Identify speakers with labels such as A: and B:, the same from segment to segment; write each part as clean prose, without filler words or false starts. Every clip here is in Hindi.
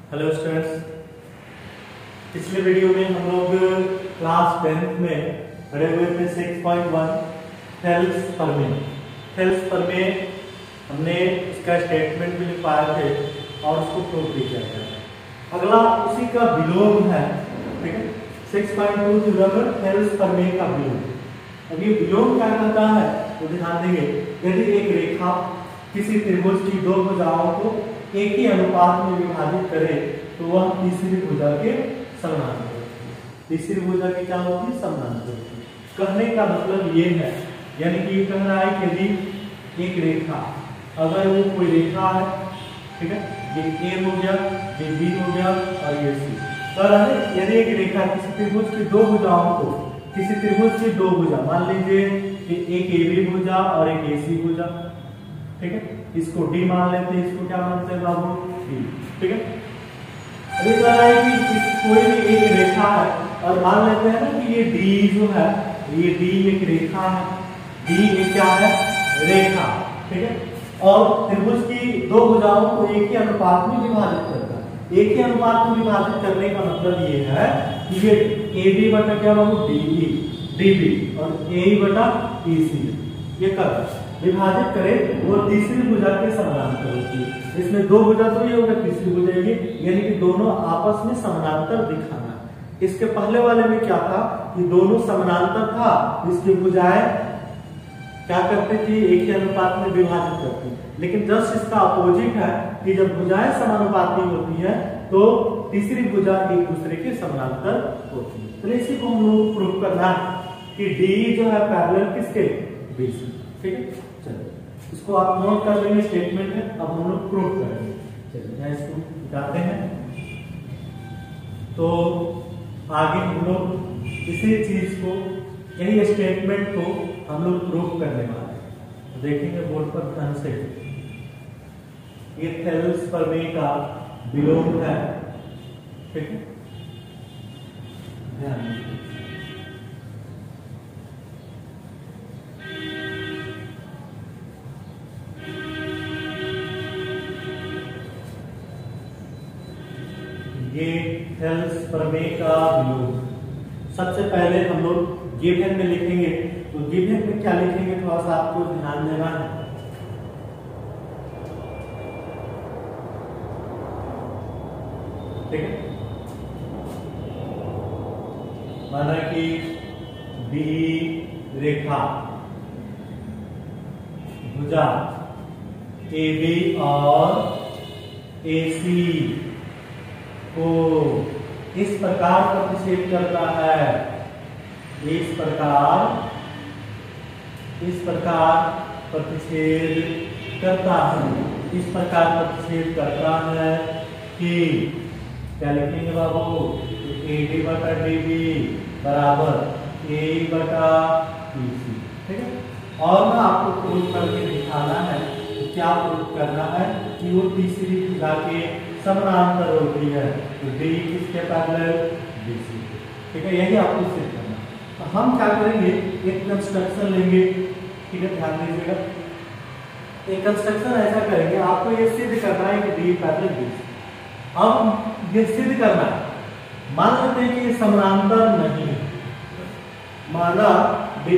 A: हेलो स्टूडेंट्स, पिछले वीडियो में हम लोग क्लास 10th में पढ़े हुए थे 6.1 थेल्स परमे हमने इसका स्टेटमेंट भी लिखवाए थे और उसको प्रूव भी किया था। अगला उसी का विलोम है, ठीक है। 6.2 थेल्स परमे का विलोम। अब ये विलोम क्या करता है तो ध्यान देंगे, यदि एक रेखा किसी त्रिभुज की दो भुजाओं को एक ही अनुपात में विभाजित करे तो वह तीसरी भुजा के समानांतर होती है। तीसरी भुजा की क्या होती है? समानांतर होती है। कहने का मतलब ये है, यानी कि ये कह रहा है कि यदि एक रेखा, अगर वो कोई रेखा है, ठीक है, ये ए हो गया, ये बी हो गया और ये सी, कह रहा है यदि एक रेखा किसी त्रिभुज की दो भुजाओं को, किसी त्रिभुज की दो भुजा, मान लीजिए कि एक ए बी भुजा और एक ए सी भुजा, ठीक है, इसको डी मान लेते हैं, इसको क्या मानते हैं बाबू? डी, ठीक है। अभी कह रहा है कि कोई भी एक रेखा है और मान लेते हैं ना कि ये डी जो है, ये डी एक रेखा है, डी एक क्या है? रेखा, ठीक है। और त्रिभुज की दो भुजाओं को एक ही अनुपात में विभाजित करता है। एक ही अनुपात में विभाजित करने का मतलब ये है कि ये ए बी बटा क्या बाबू? डी बी और ए बटा ई सी, ये कर विभाजित करे वो तीसरी भुजा के समानांतर होती है। इसमें दो भुजा तो ये होगा, तीसरी भुजा ये, यानी कि दोनों आपस में समानांतर दिखाना। इसके पहले वाले में क्या था कि दोनों समानांतर था, इसकी भुजाएं क्या करती थी? एक ही अनुपात में विभाजित करती। लेकिन जस्ट इसका अपोजिट है कि जब भुजाएं समानुपाती होती है तो तीसरी भुजा एक दूसरे के समानांतर होती है। तो इसी को हम लोग प्रूव करना है कि डी जो है पैरेलल किसके? बी से, ठीक है। चलिए इसको आप नोट कर लेंगे, स्टेटमेंट है, अब हम लोग प्रूव करेंगे। चलिए मैं इसको बताते हैं। तो आगे हम लोग इसी चीज को, यही स्टेटमेंट को हम लोग प्रूव करने वाले हैं। तो देखेंगे बोर्ड पर ध्यान से, ये थेल्स परमे का विलोम है, ठीक है, ध्यान दीजिए। ये थेल्स परमे का विलोम। सबसे पहले हम लोग गिवन में लिखेंगे, तो गिवन में क्या लिखेंगे थोड़ा सा आपको ध्यान देना है। ठीक है, माना कि बी रेखा भुजा ए बी और ए सी को इस प्रकार प्रतिच्छेद करता है, इस प्रकार प्रतिच्छेद करता है, इस प्रकार प्रतिच्छेद करता है कि क्या लिखेंगे बाबू? ए डी बटा डी बी बराबर ए बटा बी सी, ठीक है। और ना आपको प्रूव करके दिखाना है, क्या प्रूव करना है कि वो तीसरी भुजा के समानांतर होती है, तो डी किसके पैरेलल? बी सी, ठीक है। यही आपको सिद्ध करना। तो हम क्या करेंगे, एक कंस्ट्रक्शन लेंगे, ठीक है, ध्यान दीजिएगा। एक कंस्ट्रक्शन ऐसा करेंगे, आपको ये सिद्ध करना है कि डी पैरेलल बी सी। अब ये सिद्ध करना है, मान लेते हैं कि ये समानांतर नहीं है, माना डी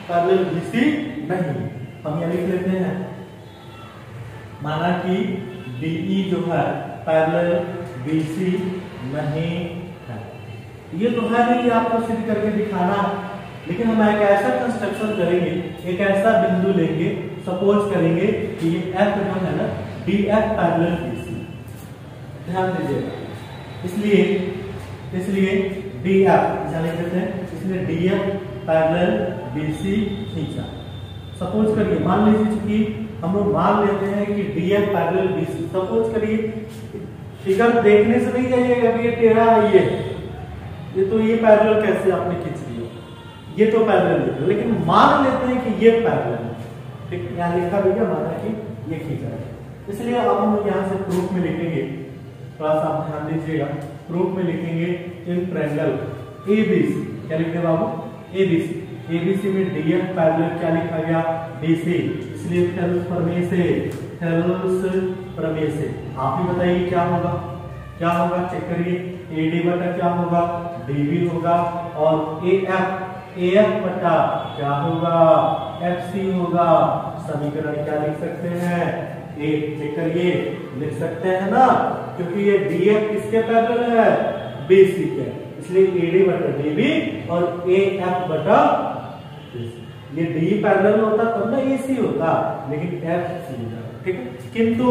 A: पैरेलल बी सी नहीं, हम ये लिख लेते हैं, माना कि DE जो है पैरेलल BC नहीं है। ये तो है नहीं, आपको सिद्ध करके दिखाना है, लेकिन हम एक ऐसा कंस्ट्रक्शन करेंगे, एक ऐसा बिंदु लेंगे, सपोज करेंगे कि ये F जो है ना, DF पैरेलल BC, ध्यान दीजिएगा। इसलिए DF लिख देते हैं, इसलिए DF पैरेलल BC खींचा। सपोज करिए, मान लीजिए कि हम लोग मान लेते हैं कि DF पैरेलल BC, सपोज करिए, फिगर देखने से नहीं जाइएगा कि ये टेढ़ा है, ये तो ये पैरेलल कैसे आपने खींच लिया, ये तो पैरेलल है, लेकिन मान लेते हैं कि ये पैरेलल है, ठीक, यहाँ लिखा भी है, माना कि ये खींचा है। इसलिए अब हम लोग यहाँ से प्रूफ में लिखेंगे, थोड़ा सा ध्यान दीजिएगा, प्रूफ में लिखेंगे इन ट्रायंगल ABC, क्या लिखते हैं बाबू? ABC ABC में DF पैरेलल क्या लिखा गया? DC, इसलिए थेल्स प्रमेय से आप ही बताइए क्या होगा? क्या होगा चेक करिए, AD बटा क्या होगा DB होगा, और AF बटा क्या होगा FC होगा। समीकरण क्या लिख सकते हैं, चेक करिए, लिख सकते हैं ना, क्योंकि ये DF किसके पैरेलल है, BC के, इसलिए AD बटा DB और AF बटा BC। ये D पैरेलल होता तब ना AC होता, लेकिन FC होता, ठीक है। किंतु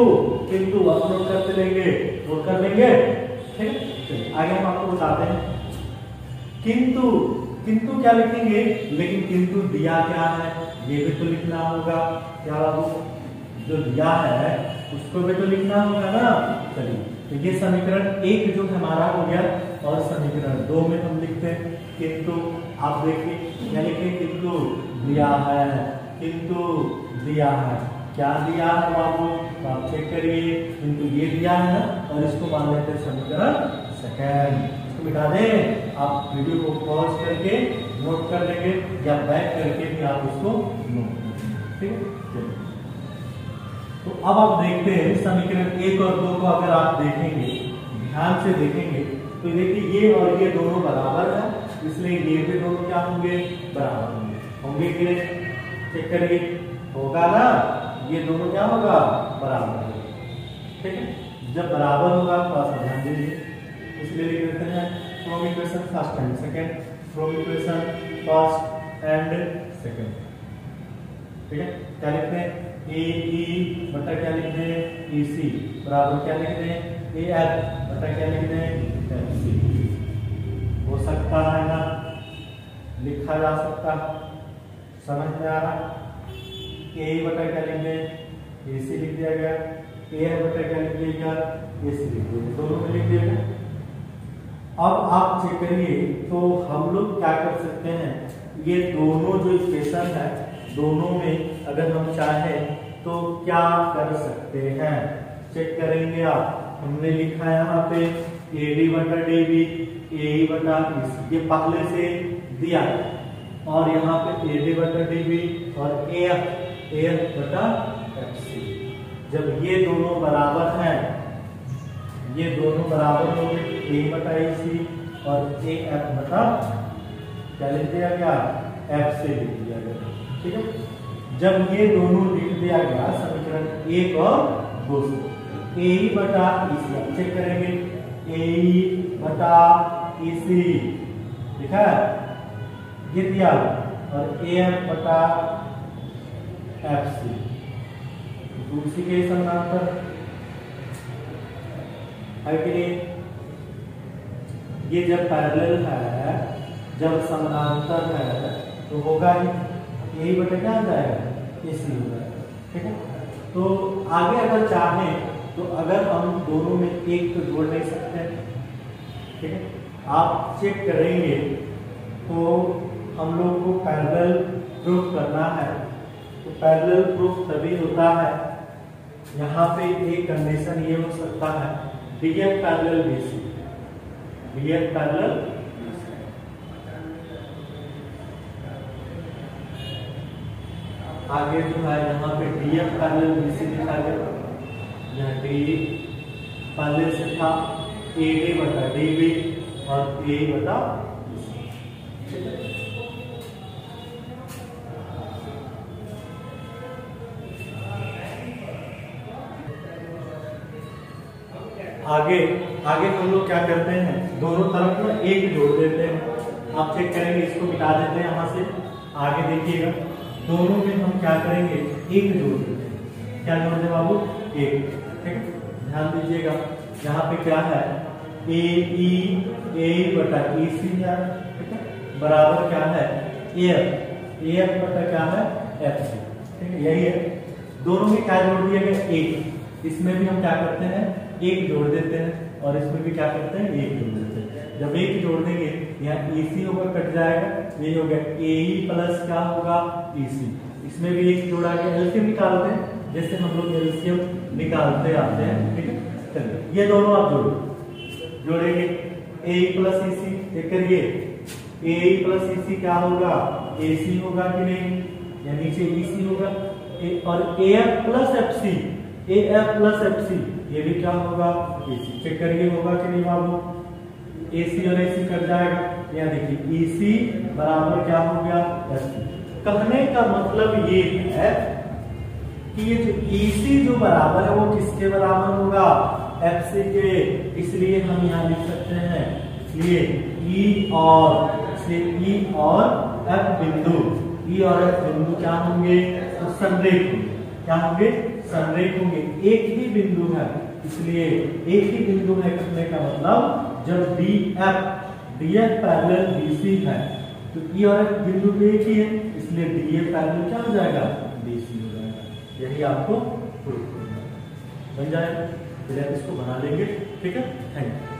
A: आप नोट करते लेंगे, नोट कर लेंगे, ठीक है। आगे हम आपको बताते हैं किंतु क्या लिखेंगे, लेकिन किंतु दिया क्या है ये भी तो लिखना होगा। क्या बाबू, जो दिया है उसको भी तो लिखना होगा ना। चलिए, तो ये समीकरण 1 जो हमारा हो गया, और समीकरण 2 में हम लिखते हैं किंतु। आप देखिए क्या लिखे, किंतु दिया है, किंतु दिया है, क्या दिया है बाबू, तो आप चेक करिए, किंतु ये दिया है ना, और इसको मान लेते हैं समीकरण सेकंड। इसको मिटा दें, आप वीडियो को पॉज करके नोट कर लेंगे, या बैक करके भी आप इसको नोट कर लेंगे, ठीक है। तो अब आप देखते हैं समीकरण 1 और 2 को अगर आप देखेंगे, ध्यान से देखेंगे, तो देखिए ये और ये दोनों बराबर है, इसलिए ये भी दोनों क्या होंगे, बराबर होंगे कि चेक करिए, होगा ना, ये दोनों क्या होगा, बराबर होगा, ठीक है। जब बराबर होगा थोड़ा सा ध्यान दीजिए, इसलिए लिख देते हैं from equation first and second, from equation first and second, ठीक है। क्या लिखते हैं, AE बटा क्या लिख दें EC बराबर क्या लिख दें AF बटा क्या लिख दें FC। हो सकता है ना, लिखा जा सकता, समझ में आ रहा। AE बटा क्या लिख दें AC लिख दिया गया, AF बटा क्या लिख दिया गया AC लिख दिया, दोनों में लिख दिया गया। अब आप चेक करिए, तो हम लोग क्या कर सकते हैं, ये दोनों जो इक्वेशन है, दोनों में अगर हम चाहें तो क्या कर सकते हैं, चेक करेंगे आप। हमने लिखा है यहाँ पे AD बटा DB, AE बटा EC, ये पहले से दिया है, और यहाँ पे AD बटा DB और AF बटा FC। जब ये दोनों बराबर हैं, ये दोनों बराबर हो गए, A बटा EC और AF बटा क्या लिख दिया गया FC लिख दिया गया, ठीक है। जब ये दोनों लिख दिया गया समीकरण 1 और 2 से, AE बटा EC चेक करेंगे, AE बटा EC लिखा है, ये दिया, और AF बटा FC, तो उसी के समानांतर है कि नहीं। ये जब पैरेलल है, जब समानांतर है, तो होगा ही, यही बटा क्या हो जाएगा AC हो जाएगा, ठीक है। तो आगे अगर चाहें तो अगर हम दोनों में एक तो जोड़ नहीं सकते, ठीक है। आप चेक करेंगे तो हम लोग को पैरेलल प्रूफ करना है, तो पैरेलल प्रूफ तभी होता है, यहाँ पे एक कंडीशन ये हो सकता है DF parallel BC, DF parallel आगे जो है यहाँ पे DF पैरेलल BC लिखा गया, यहाँ D पहले से था AD बटा DB और AE बटा BC। आगे आगे हम लोग क्या करते हैं, दोनों तरफ में एक जोड़ देते हैं। आप चेक करेंगे, इसको मिटा देते हैं यहाँ से, आगे देखिएगा, दोनों में हम क्या करेंगे, एक जोड़ देते हैं। क्या जोड़ दें बाबू, एक, ठीक। ध्यान दीजिएगा, यहाँ पे क्या है AE बटा EC है, ठीक है, बराबर क्या है AF बटा क्या है FC, ठीक है। यही है, दोनों में क्या जोड़ दिया गया, एक। इसमें भी हम क्या करते हैं, एक जोड़ देते हैं, और इसमें भी क्या करते हैं, एक जोड़ देते हैं। जब एक जोड़ देंगे, यहाँ EC होगा कट जाएगा, ये हो गया AE प्लस क्या होगा EC, इसमें भी एक जोड़ा गया। एलसीएम निकालते हैं, जैसे हम लोग एलसीएम निकालते आते हैं, ठीक है। चलिए ये दोनों आप जोड़ेंगे, AE प्लस EC, चेक करिए, AE प्लस EC क्या होगा, AC होगा कि नहीं, या नीचे EC होगा, और AF प्लस FC ये भी क्या होगा AC। चेक करिए होगा कि नहीं बाबू, AC और AC कट जाएगा। यहाँ देखिए AC बराबर क्या हो गया FC। कहने का मतलब ये है कि ये जो EC जो बराबर है वो किसके बराबर होगा, FC के। इसलिए हम यहाँ लिख सकते हैं, इसलिए E और F बिंदु, E और F बिंदु क्या होंगे, तो संरेख होंगे। क्या होंगे, संरेख होंगे। एक ही बिंदु है, इसलिए एक ही बिंदु है कहने का मतलब जब DF पैरेलल BC है तो E और F बिंदु तो एक ही है, इसलिए DF पैरेलल क्या हो जाएगा, BC हो जाएगा। यही आपको प्रूफ करना है, बन जाएगा। फिर आप इसको बना लेंगे, ठीक है। Thank you.